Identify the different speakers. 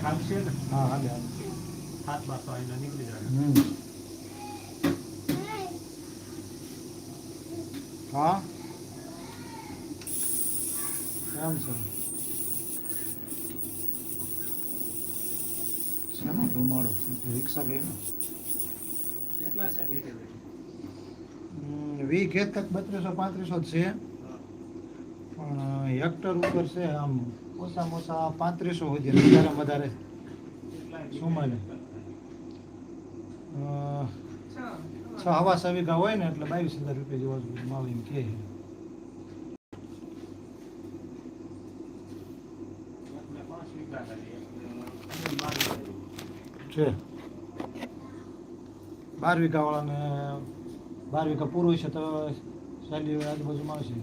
Speaker 1: હાલશે ને?
Speaker 2: હા હાલે હાલે.
Speaker 1: 7 બાસો આવીને નીકળી જાય.
Speaker 2: હા કેમ છે? શેનો ધુમાડો રિક્ષા ગઈ ને?
Speaker 1: કેટલા છે વીકે?
Speaker 2: વી ખેત તક 3200-3500 જ છે, પણ હેક્ટર ઉપર છે આમ ઓછામાં ઓછા 3500 સુધી, વધારે સુમાલે 6 વીઘા હોય ને એટલે 22,000 રૂપિયા જેવા માલ એમ કે છે. 12 વીઘા વાળાને 12 વીઘા પૂરું છે તો 40 આજુબાજુમાં આવશે.